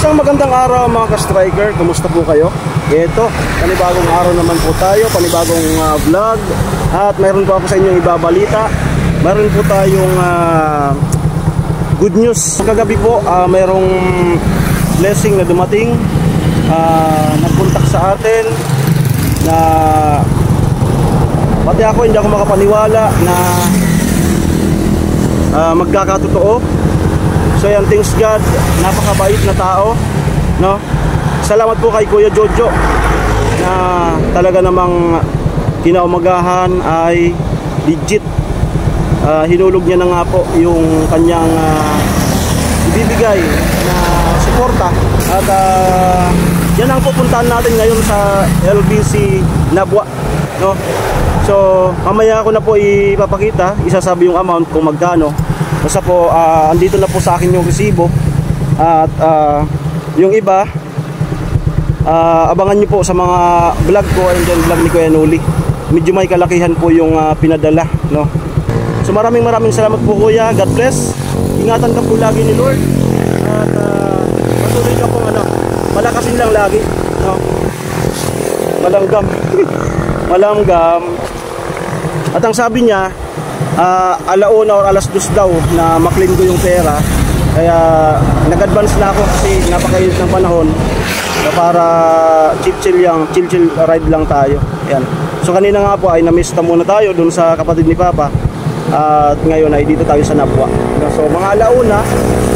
Isang magandang araw mga ka-striker, kumusta po kayo? Ito, panibagong araw naman po tayo, panibagong vlog. At mayroon po ako sa inyong ibabalita. Mayroon po tayong good news. Kagabi po, mayroong blessing na dumating. Nagpuntak sa atin na pati ako hindi ako makapaniwala na magkakatotoo. So yan, thanks God, napakabait na tao, no? Salamat po kay Kuya Jojo na talaga namang kinaumagahan ay legit. Hinulog niya na nga po yung kanyang ibibigay na suporta. At yan ang pupuntahan natin ngayon sa LBC Nabwa, no? So mamaya ko na po ipapakita, isasabi yung amount kung magkano. Basta po, andito na po sa akin yung resibo. At yung iba, abangan nyo po sa mga vlog ko and then vlog ni Kuya Noli. Medyo may kalakihan po yung pinadala, no? So maraming salamat po Kuya. God bless. Ingatan ka po lagi ni Lord. At patuloy ka po malakasin lang lagi, no? Malanggam. Malanggam. At ang sabi niya, alauna or alas 2 daw na maklaim ko yung pera. Kaya nag-advance na ako kasi napakainit ng panahon na para chill ride lang tayo. Ayan. So kanina nga po ay namista muna tayo dun sa kapatid ni Papa. At ngayon ay dito tayo sa Nabwa. So mga alauna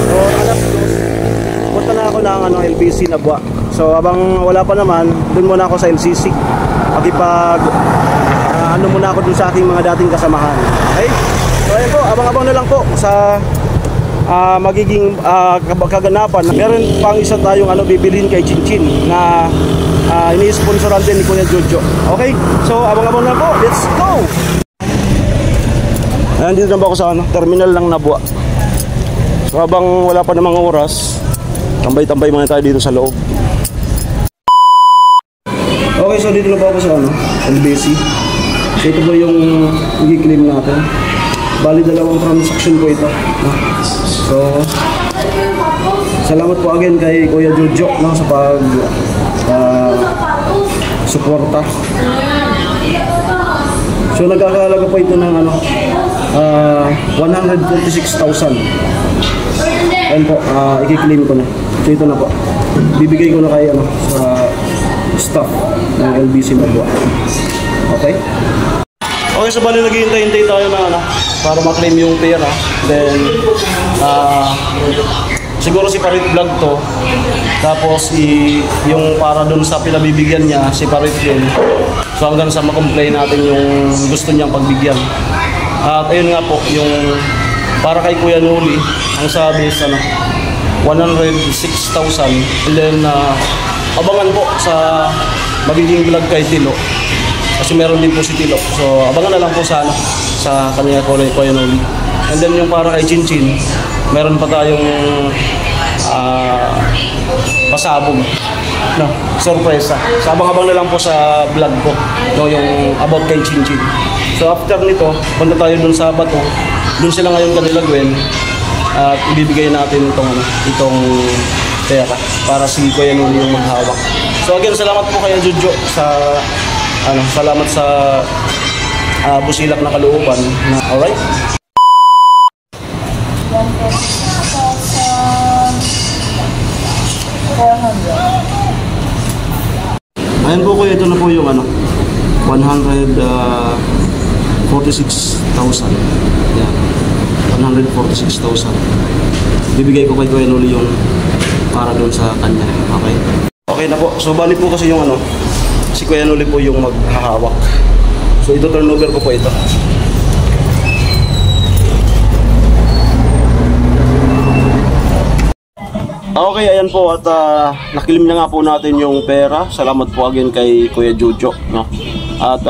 or alas 2 punta na ako ng LBC Nabwa. So habang wala pa naman, dun muna ako sa LCC. Makipag muna ako dun sa aking mga dating kasamahan. Okay? So ayun po, abang-abang na lang po sa magiging kaganapan. Meron pang isa tayong bibilhin kay Chinchin na ini-sponsoran din ni Kuya Jojo. Okay? So abang-abang na po. Let's go! Ayan, dito na ba ako sa terminal ng Nabwa. So habang wala pa namang oras, tambay-tambay muna tayo dito sa loob. Okay, so dito na ba ako sa LBC. So ito po yung i-claim natin. Bali dalawang transaction po ito, no? So salamat po again kay Kuya Jojo, no, sa pag suporta. So nagkakahalaga po ito ng 146,000. Ayan po, i-claim ko na. So ito na po, bibigay ko na kay sa staff ng LBC Nabwa. Okay? Okay, so bali naghihintay-hintay tayo na para ma-claim yung pera. Then siguro si Parit vlog to. Tapos yung para dun sa pinabibigyan niya si Parit yun. So hanggang sa ma-complain natin yung gusto niyang pagbigyan. At ayun nga po, yung para kay Kuya Noli, ang sabi is 106,000. And then abangan po sa magiging vlog kay Tilo. Kasi meron din po si Tilo. So abangan na lang po sa kanya Kuya Noli. And then yung para kay Chinchin, meron pa tayong pasabog, no, sorpresa. So abang-abang na lang po sa vlog ko, no, yung about kay Chinchin. So after nito, punta tayo dun sa bato. Dun sila ngayon kanila Gwen. At ibibigay natin itong pera para si Kuya Noli yung maghawak. So again, salamat po kay Jojo sa salamat sa busilak na kalooban. Alright? Ayan po Kuya, ito na po yung 146,000. Ayan, 146,000. Bibigay ko kay Kuya Noli yung para doon sa kanya. Okay? Okay na po. So bali po kasi yung si Kuya Noli po yung maghahawak. So ito turnover ko po ito. Okay, ayan po at nakilim na nga po natin yung pera. Salamat po again kay Kuya Jojo, no? At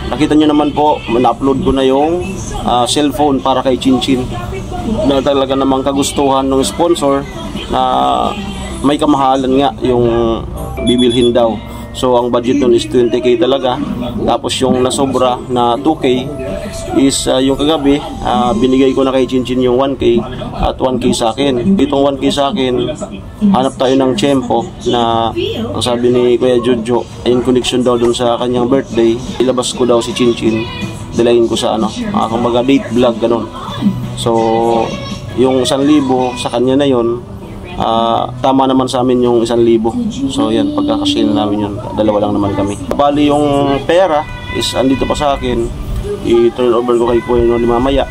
nakita nyo naman po, na-upload ko na yung cellphone para kay Chinchin. Na talaga namang kagustuhan ng sponsor na may kamahalan nga yung bibilhin daw. So ang budget nun is 20k talaga. Tapos yung nasobra na 2k is yung kagabi, binigay ko na kay Chinchin yung 1k at 1k sa akin. Itong 1k sa akin, hanap tayo ng tiyempo na ang sabi ni Kuya Jojo, in connection daw dun sa kanyang birthday, ilabas ko daw si Chinchin, dalayin ko sa kumbaga date vlog, ganun. So yung 1,000 sa kanya na yon, tama naman sa amin yung 1,000. So yan, pagkakasya na namin yun, dalawa lang naman kami. Bali yung pera is andito pa sa akin, i-turn over ko kay Kuya Noli mamaya.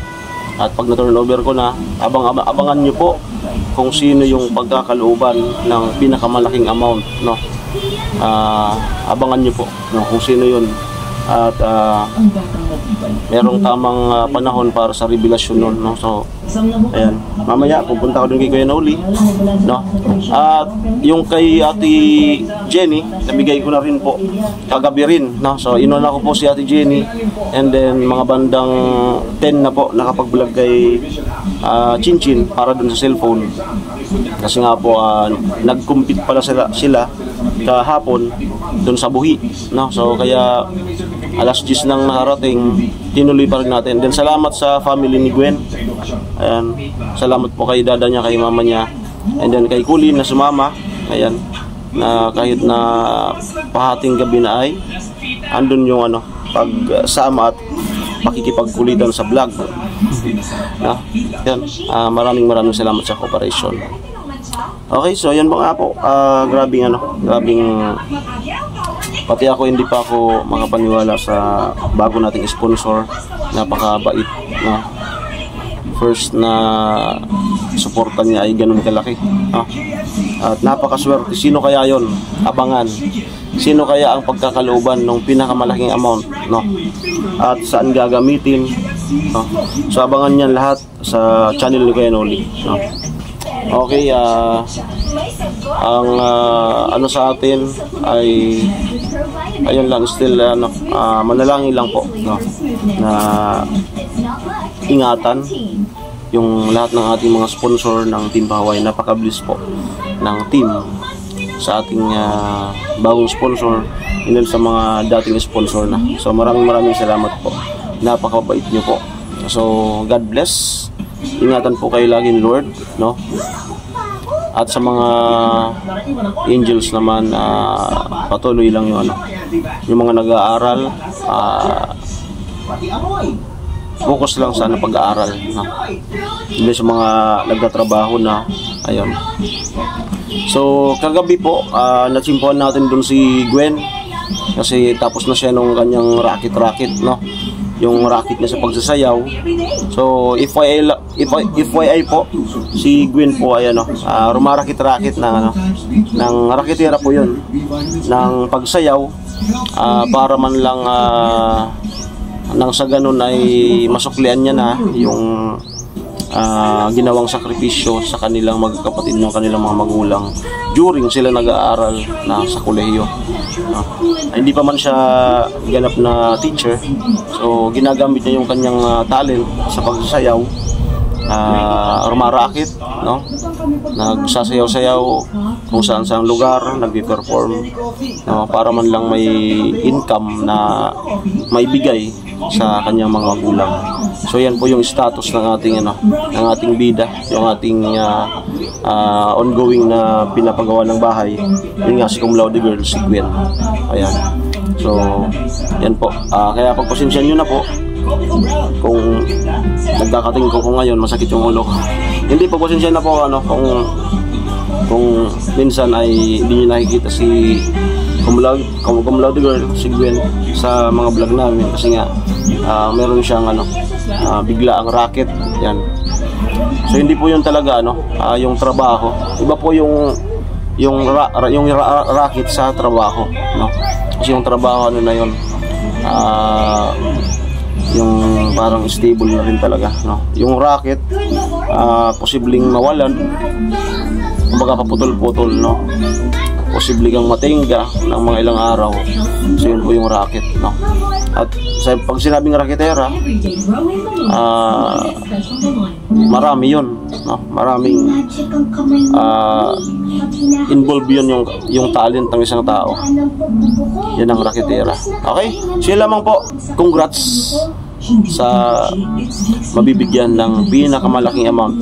At pag na-turn over ko na, abangan nyo po kung sino yung pagkakalooban ng pinakamalaking amount, no? Abangan nyo po, no, kung sino yun. At merong tamang panahon para sa revelasyon nun, no? So ayan, mamaya pupunta ko dun kay Kuya Noli, no? At yung kay Ate Jenny, nabigay ko na rin po kagabi rin, no? So inuna ko po si Ate Jenny, and then mga bandang 10 na po nakapag-vlog kay Chinchin para dun sa cellphone. Kasi nga po nag-compete pala sila kahapon dun sa buhi, no? So kaya alas 10 nang nakarating, tinuloy pa rin natin. Then salamat sa family ni Gwen. Ayan, salamat po kay dada niya, kay mama niya, and then kay Kulin na sumama. Ayan, na kahit na pahating gabi na ay andun yung pagsama at pakikipagkulitan sa vlog. No? Yan, maraming salamat sa cooperation. Okay, so yan mga po, grabing pati ako hindi pa ako makapaniwala sa bago nating sponsor. Napakabait, no? First na suportan niya ay ganun kalaki, no? At napakaswerte. Sino kaya yon? Abangan. Sino kaya ang pagkakalooban ng pinakamalaking amount, no? At saan gagamitin, no? So abangan niyan lahat sa channel ni Kuya Noli, no? Okay, ang sa atin ay ayun lang, still manalangin lang po, no? Na ingatan yung lahat ng ating mga sponsor ng Team Pahawain. Napaka-bliss po ng team sa ating bagong sponsor, and sa mga dating sponsor na. So maraming salamat po. Napakabait niyo po. So God bless. Ingatan po kayo lagi ni Lord, no? At sa mga angels naman, patuloy lang yung mga nag-aaral, focus lang sa pag-aaral, no? Hindi sa mga nagtatrabaho na, ayun. So kagabi po, natsimpuan natin dun si Gwen kasi tapos na siya nung kanyang racket, no? Yung racket niya sa pagsasayaw. So FYI po, si Gwen po ay rumarakit-rakit ng raketera po yun ng pagsayaw, para man lang nang sa ganun ay masuklian niya na yung ginawang sakripisyo sa kanilang magkakapatid, ng kanilang mga magulang during sila nag-aaral na sa kolehiyo. Hindi pa man siya ganap na teacher, so ginagamit niya yung kanyang talent sa pagsasayaw, rumarakit, no? Nagsasayaw-sayaw kung saan lugar, nagpe-perform, no? Para man lang may income na maibigay sa kanyang mga magulang. So yan po yung status ng ating bida, yung ating ongoing na pinapagawa ng bahay. Yun nga, si cum laude girl, si Gwen. Ayan. So yan po, kaya pagpasensya nyo na po kung nagkakating ko ngayon masakit yung ulo. Hindi, pagpasensya na po kung minsan ay hindi nyo nakikita si cum laude girl, si Gwen, sa mga vlog namin kasi nga meron siyang bigla ang racket. Yan. So hindi po yun talaga yung trabaho. Iba po yung racket sa trabaho, no? Kasi yung trabaho na yun, yung parang stable na rin talaga, no? Yung racket, posibleng mawalan, kumbaga paputol-putol, no? Posible kang matingga ng mga ilang araw. So yun po yung racket, no? At pag sinabing raketera, marami yun, no? Maraming involved yun yung talent ng isang tao. Yan ang raketera. Okay, siya lamang po. Congrats sa mabibigyan ng pinakamalaking amount.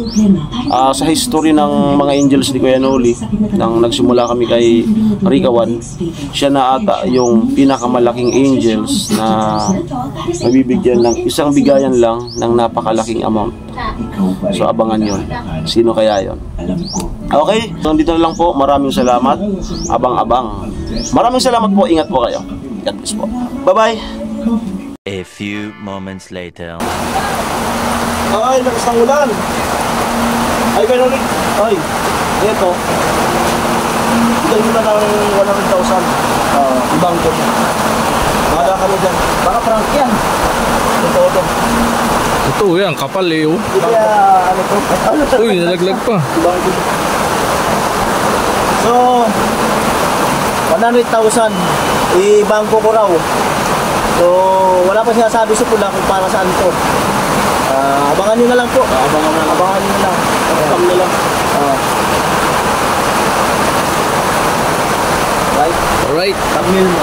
Sa history ng mga Angels ni Kuya Noli, nang nagsimula kami kay Rikawan, siya na ata yung pinakamalaking Angels na mabibigyan ng isang bigayan lang ng napakalaking amount. So abangan yon. Sino kaya yon? Okay, so dito na lang po. Maraming salamat. Abang-abang. Maraming salamat po. Ingat po kayo. God bless po. Bye-bye. A few moments later. Ay, lakas ng ulan. Ay, ganun ulit. Ay, ito. Ito yung na ng 100,000. Ibang ko. Baka kami dyan. Baka prank yan. Totoo to. Ito yan, kapal eh oh. Kaya, ano to? Uy, nalaglag pa. Ibang ko. So, 100,000. Ibangko ko raw. So, wala pa sinasabi sa pula kung para saan to. Abangan nyo na lang po. Abangan nyo na lang. Abang na lang. Right? Alright. Thumbnail mo.